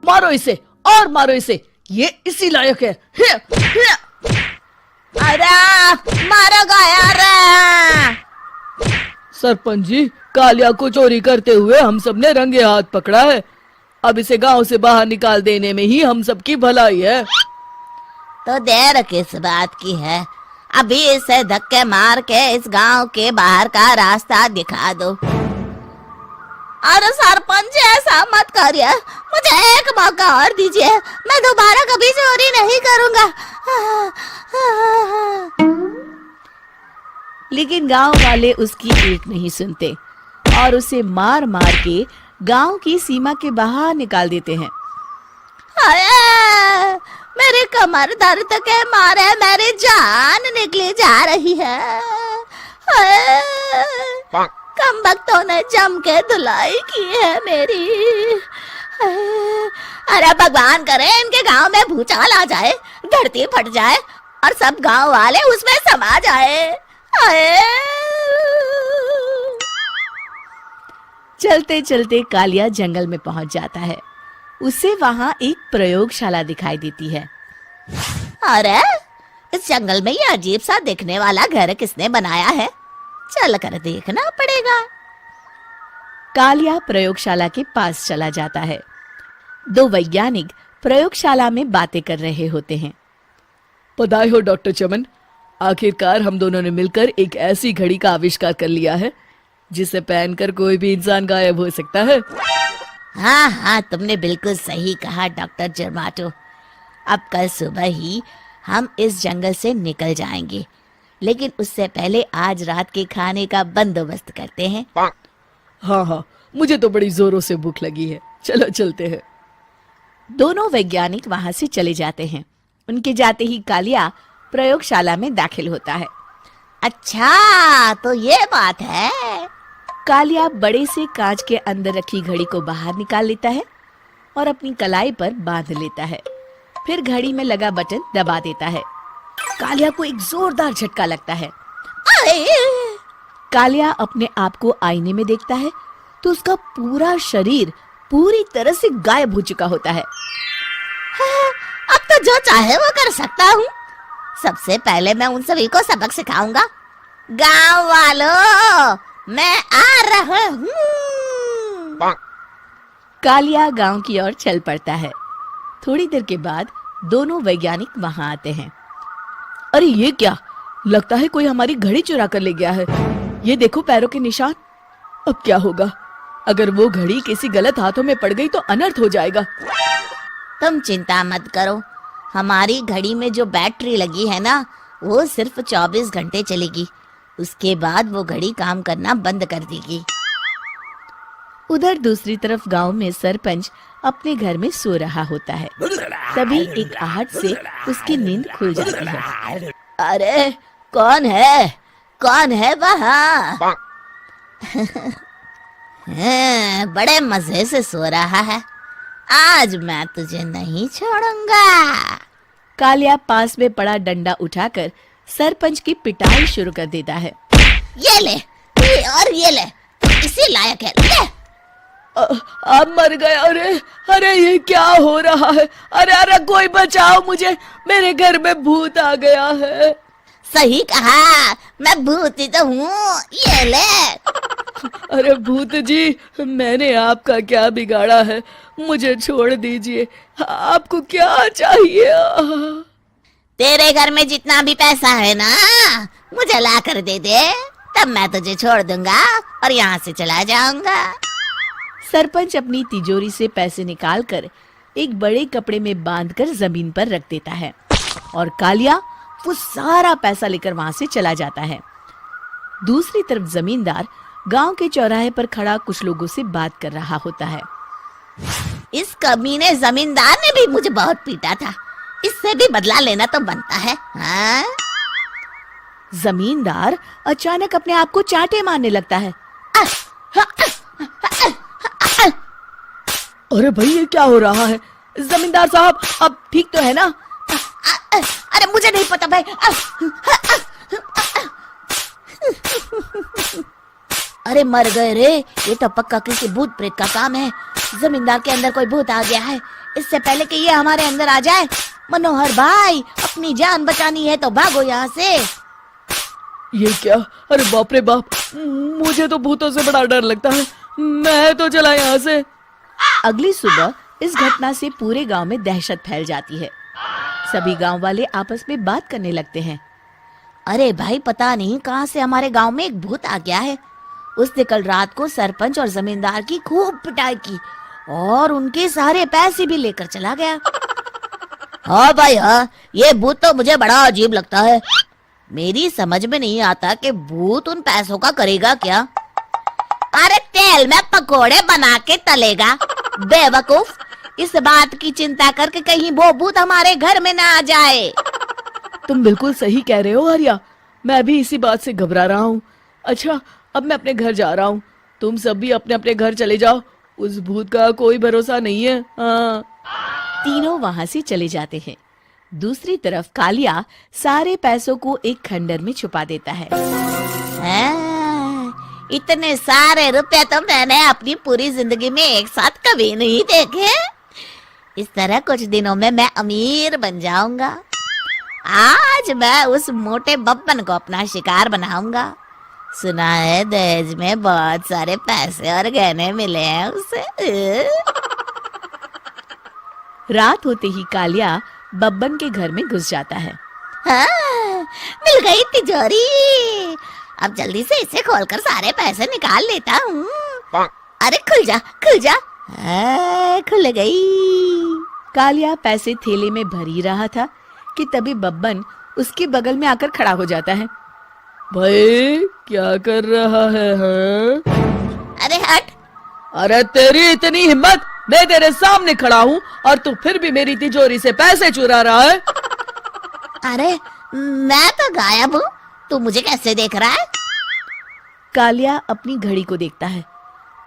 मारो इसे और मारो इसे, ये इसी लायक है। अरे मारो यार। सरपंच जी, कालिया को चोरी करते हुए हम सब ने रंगे हाथ पकड़ा है। अब इसे गांव से बाहर निकाल देने में ही हम सबकी भलाई है। तो देर किस बात की है, अभी इसे धक्के मार के इस गांव के बाहर का रास्ता दिखा दो। अरे सरपंच ऐसा मत करिए, मुझे एक मौका और दीजिए, मैं दोबारा कभी चोरी नहीं करूंगा। लेकिन गांव वाले उसकी एक नहीं सुनते और उसे मार मार के गांव की सीमा के बाहर निकाल देते हैं। मेरी कमर दर्द के मारे मेरी जान निकली जा रही है। कमबख्तों ने जम के धुलाई की है मेरी। अरे भगवान करे इनके गांव में भूचाल आ जाए, धरती फट जाए और सब गांव वाले उसमें समा जाए। चलते चलते कालिया जंगल में पहुंच जाता है। उसे वहां एक प्रयोगशाला दिखाई देती है। अरे इस जंगल में ये अजीब सा दिखने वाला घर किसने बनाया है, चल कर देखना पड़ेगा। कालिया प्रयोगशाला के पास चला जाता है। दो वैज्ञानिक प्रयोगशाला में बातें कर रहे होते हैं। बधाई हो डॉक्टर चमन, आखिरकार हम दोनों ने मिलकर एक ऐसी घड़ी का आविष्कार कर लिया है जिसे पहनकर कोई भी इंसान गायब हो सकता है। हाँ हाँ, तुमने बिल्कुल सही कहा डॉक्टर जर्माटो। अब कल सुबह ही हम इस जंगल से निकल जाएंगे, लेकिन उससे पहले आज रात के खाने का बंदोबस्त करते हैं। हाँ हाँ, मुझे तो बड़ी जोरों से भूख लगी है, चलो चलते हैं। दोनों वैज्ञानिक वहां से चले जाते हैं। उनके जाते ही कालिया प्रयोगशाला में दाखिल होता है। अच्छा तो ये बात है। कालिया बड़े से कांच के अंदर रखी घड़ी को बाहर निकाल लेता है और अपनी कलाई पर बांध लेता है। फिर घड़ी में लगा बटन दबा देता है। कालिया को एक जोरदार झटका लगता है। कालिया अपने आप को आईने में देखता है तो उसका पूरा शरीर पूरी तरह से गायब हो चुका होता है। अब तो जो चाहे वो कर सकता हूँ। सबसे पहले मैं उन सभी को सबक सिखाऊंगा। गांव वालों, मैं आ रहा हूँ। कालिया गांव की ओर चल पड़ता है। थोड़ी देर के बाद दोनों वैज्ञानिक वहां आते हैं। अरे ये क्या, लगता है कोई हमारी घड़ी चुरा कर ले गया है। ये देखो पैरों के निशान। अब क्या होगा, अगर वो घड़ी किसी गलत हाथों में पड़ गई तो अनर्थ हो जाएगा। तुम चिंता मत करो, हमारी घड़ी में जो बैटरी लगी है ना, वो सिर्फ 24 घंटे चलेगी। उसके बाद वो घड़ी काम करना बंद कर देगी। उधर दूसरी तरफ गांव में सरपंच अपने घर में सो रहा होता है। तभी एक आहट से उसकी नींद खुल जाती है। अरे कौन है वहाँ? बड़े मजे से सो रहा है, आज मैं तुझे नहीं छोड़ूंगा। कालिया पास में पड़ा डंडा उठाकर सरपंच की पिटाई शुरू कर देता है। ये ले, ये ले, इसी लायक है, ले। अब मर गया। अरे ये क्या हो रहा है? अरे कोई बचाओ मुझे, मेरे घर में भूत आ गया है। सही कहा, मैं भूत ही तो हूँ, ये ले। अरे भूत जी, मैंने आपका क्या बिगाड़ा है, मुझे छोड़ दीजिए। आपको क्या चाहिए? तेरे घर में जितना भी पैसा है ना, मुझे ला कर दे दे, तब मैं तुझे छोड़ दूंगा और यहाँ से चला जाऊंगा। सरपंच अपनी तिजोरी से पैसे निकालकर एक बड़े कपड़े में बांधकर जमीन पर रख देता है और कालिया वो सारा पैसा लेकर वहां से चला जाता है। दूसरी तरफ जमींदार गांव के चौराहे पर खड़ा कुछ लोगों से बात कर रहा होता है। इस कमीने जमींदार ने भी मुझे बहुत पीटा था, इससे भी बदला लेना तो बनता है। हाँ? जमींदार अचानक अपने आप को चांटे मारने लगता है। अरे भाई ये क्या हो रहा है? जमींदार साहब अब ठीक तो है ना? अरे मुझे नहीं पता भाई। अरे मर गए रे, ये तो पक्का किसी भूत प्रेत का काम है। जमींदार के अंदर कोई भूत आ गया है। इससे पहले कि ये हमारे अंदर आ जाए, मनोहर भाई अपनी जान बचानी है तो भागो यहाँ से। ये क्या? अरे बाप रे बाप, मुझे तो भूतों से बड़ा डर लगता है। मैं तो चला यहाँ से। अगली सुबह इस घटना से पूरे गांव में दहशत फैल जाती है। सभी गांव वाले आपस में बात करने लगते हैं। अरे भाई, पता नहीं कहाँ से हमारे गांव में एक भूत आ गया है। उसने कल रात को सरपंच और जमींदार की खूब पिटाई की और उनके सारे पैसे भी लेकर चला गया। हाँ भाई हाँ, ये भूत तो मुझे बड़ा अजीब लगता है। मेरी समझ में नहीं आता कि भूत उन पैसों का करेगा क्या। अरे तेल में पकोड़े बना के तलेगा, बेवकूफ। इस बात की चिंता करके कहीं वो भूत हमारे घर में ना आ जाए। तुम बिल्कुल सही कह रहे हो आर्या, मैं भी इसी बात से घबरा रहा हूँ। अच्छा, अब मैं अपने घर जा रहा हूँ। तुम सब भी अपने अपने घर चले जाओ, उस भूत का कोई भरोसा नहीं है। हाँ। तीनों वहां से चले जाते हैं। दूसरी तरफ कालिया सारे पैसों को एक खंडर में छुपा देता है। इतने सारे रुपए तो मैंने अपनी पूरी जिंदगी में एक साथ कभी नहीं देखे। इस तरह कुछ दिनों में मैं अमीर बन जाऊंगा। आज मैं उस मोटे बब्बन को अपना शिकार बनाऊंगा। सुना है दहेज में बहुत सारे पैसे और गहने मिले हैं उसे। रात होते ही कालिया बब्बन के घर में घुस जाता है। हाँ, मिल गई तिजोरी। अब जल्दी से इसे खोलकर सारे पैसे निकाल लेता हूँ। अरे खुल जा, खुल जा। खुल गई। कालिया पैसे थैले में भर ही रहा था कि तभी बब्बन उसके बगल में आकर खड़ा हो जाता है। भाई क्या कर रहा है? हाँ? अरे हट। अरे तेरी इतनी हिम्मत, मैं तेरे सामने खड़ा हूँ और तू फिर भी मेरी तिजोरी से पैसे चुरा रहा है। अरे मैं तो गायब हूँ, तू मुझे कैसे देख रहा है? कालिया अपनी घड़ी को देखता है।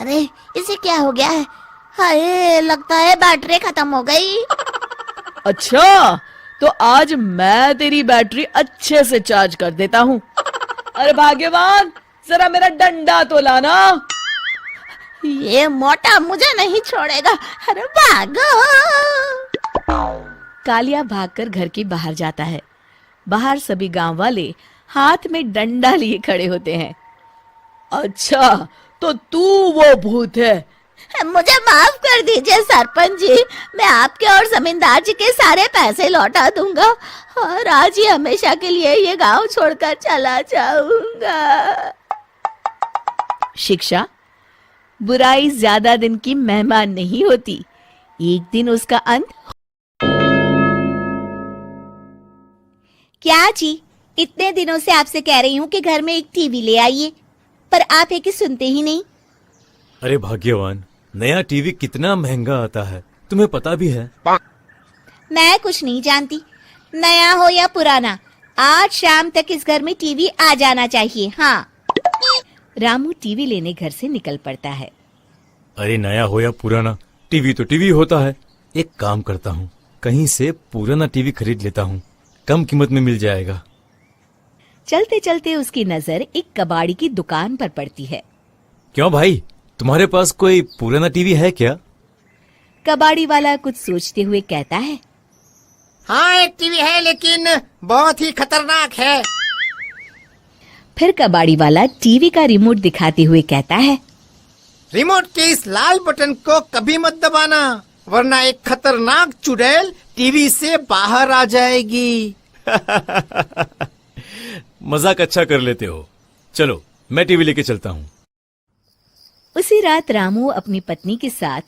अरे इसे क्या हो गया है? हाय, लगता है बैटरी खत्म हो गई। अच्छा, तो आज मैं तेरी बैटरी अच्छे से चार्ज कर देता हूँ। अरे भाग्यवान, जरा मेरा डंडा तो लाना। ये मोटा मुझे नहीं छोड़ेगा। अरे भागो। कालिया भागकर घर के बाहर जाता है। बाहर सभी गांव वाले हाथ में डंडा लिए खड़े होते हैं। अच्छा, तो तू वो भूत है? मुझे माफ कर दीजिए सरपंच जी, मैं आपके और जमींदार जी के सारे पैसे लौटा दूंगा और आज ही हमेशा के लिए ये गांव छोड़कर चला जाऊंगा। शिक्षा, बुराई ज्यादा दिन की मेहमान नहीं होती, एक दिन उसका अंत। क्या जी, इतने दिनों से आपसे कह रही हूँ कि घर में एक टीवी ले आइए, पर आप है कि सुनते ही नहीं। अरे भाग्यवान, नया टीवी कितना महंगा आता है, तुम्हें पता भी है। मैं कुछ नहीं जानती, नया हो या पुराना, आज शाम तक इस घर में टीवी आ जाना चाहिए। हाँ। रामू टीवी लेने घर से निकल पड़ता है। अरे नया हो या पुराना, टीवी तो टीवी होता है। एक काम करता हूँ, कहीं से पुराना टीवी खरीद लेता हूँ, कम कीमत में मिल जाएगा। चलते चलते उसकी नजर एक कबाड़ी की दुकान पर पड़ती है। क्यों भाई, तुम्हारे पास कोई पुराना टीवी है क्या? कबाड़ी वाला कुछ सोचते हुए कहता है। हाँ, एक टीवी है, लेकिन बहुत ही खतरनाक है। फिर कबाड़ी वाला टीवी का रिमोट दिखाते हुए कहता है। रिमोट के इस लाल बटन को कभी मत दबाना, वरना एक खतरनाक चुड़ैल टीवी से बाहर आ जाएगी। मजाक अच्छा कर लेते हो। चलो मैं टीवी लेके चलता हूँ। उसी रात रामू अपनी पत्नी के साथ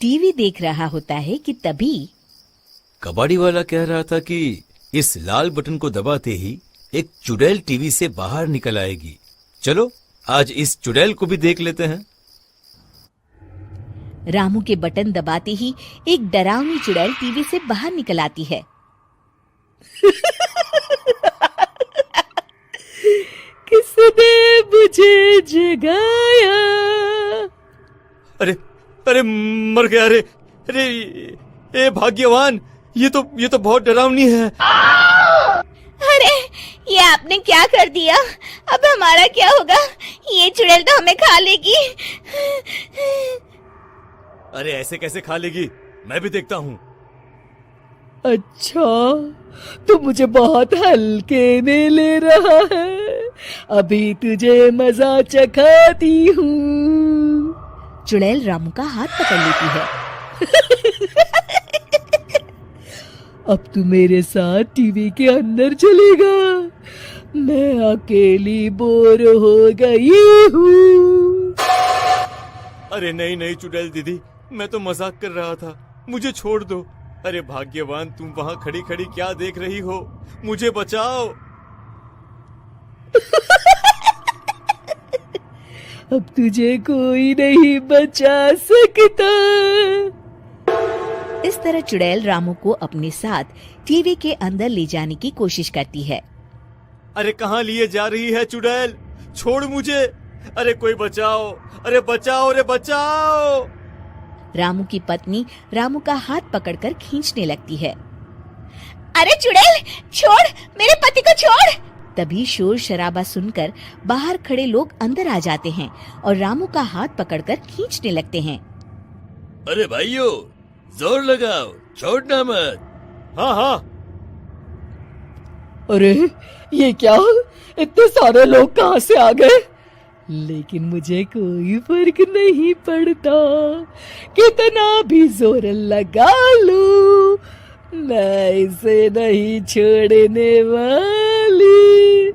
टीवी देख रहा होता है कि तभी कबाड़ी वाला कह रहा था कि इस लाल बटन को दबाते ही एक चुड़ैल टीवी से बाहर निकल आएगी। चलो आज इस चुड़ैल को भी देख लेते हैं। रामू के बटन दबाते ही एक डरावनी चुड़ैल टीवी से बाहर निकल आती है। किसने मुझे जगाया? अरे अरे मर गया। अरे अरे ए भाग्यवान, ये तो बहुत डरावनी है। अरे ये आपने क्या कर दिया? अब हमारा क्या होगा? ये चुड़ैल तो हमें खा लेगी। अरे ऐसे कैसे खा लेगी, मैं भी देखता हूँ। अच्छा, तो मुझे बहुत हल्के में ले रहा है। अभी तुझे मजा चखाती हूँ। चुड़ैल रामू का हाथ पकड़ लेती है। अब तू मेरे साथ टीवी के अंदर चलेगा। मैं अकेली बोर हो गई हूँ। अरे नहीं नहीं चुड़ैल दीदी, मैं तो मजाक कर रहा था, मुझे छोड़ दो। अरे भाग्यवान, तुम वहाँ खड़ी खड़ी क्या देख रही हो, मुझे बचाओ। अब तुझे कोई नहीं बचा सकता। इस तरह चुड़ैल रामू को अपने साथ टीवी के अंदर ले जाने की कोशिश करती है। अरे कहाँ लिए जा रही है चुड़ैल, छोड़ मुझे। अरे कोई बचाओ, अरे बचाओ, अरे बचाओ। रामू की पत्नी रामू का हाथ पकड़कर खींचने लगती है। अरे चुड़ैल, छोड़, मेरे पति को छोड़। तभी शोर शराबा सुनकर बाहर खड़े लोग अंदर आ जाते हैं और रामू का हाथ पकड़कर खींचने लगते हैं। अरे भाइयों, जोर लगाओ, छोड़ना मत। हाँ हाँ। अरे ये क्या, इतने सारे लोग कहाँ से आ गए? लेकिन मुझे कोई फर्क नहीं पड़ता, कितना भी जोर लगा लूं, मैं इसे नहीं छोड़ने वाली।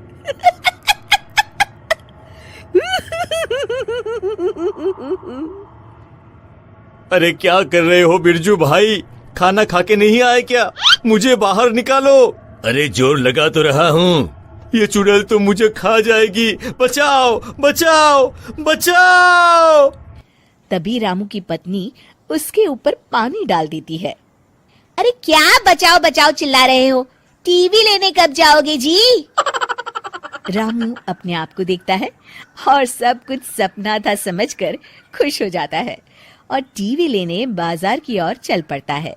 अरे क्या कर रहे हो बिरजू भाई, खाना खा के नहीं आए क्या? मुझे बाहर निकालो। अरे जोर लगा तो रहा हूँ, ये चुड़ैल तो मुझे खा जाएगी। बचाओ बचाओ बचाओ। तभी रामू की पत्नी उसके ऊपर पानी डाल देती है। अरे क्या बचाओ बचाओ चिल्ला रहे हो, टीवी लेने कब जाओगे जी? रामू अपने आप को देखता है और सब कुछ सपना था समझकर खुश हो जाता है और टीवी लेने बाजार की ओर चल पड़ता है।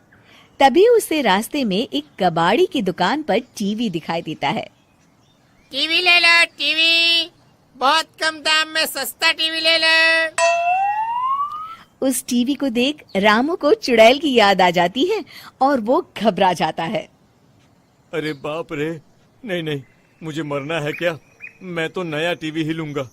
तभी उसे रास्ते में एक कबाड़ी की दुकान पर टीवी दिखाई देता है। टीवी ले लो, टीवी बहुत कम दाम में सस्ता टीवी ले लो। उस टीवी को देख रामू को चुड़ैल की याद आ जाती है और वो घबरा जाता है। अरे बाप रे, नहीं नहीं, मुझे मरना है क्या? मैं तो नया टीवी ही लूंगा।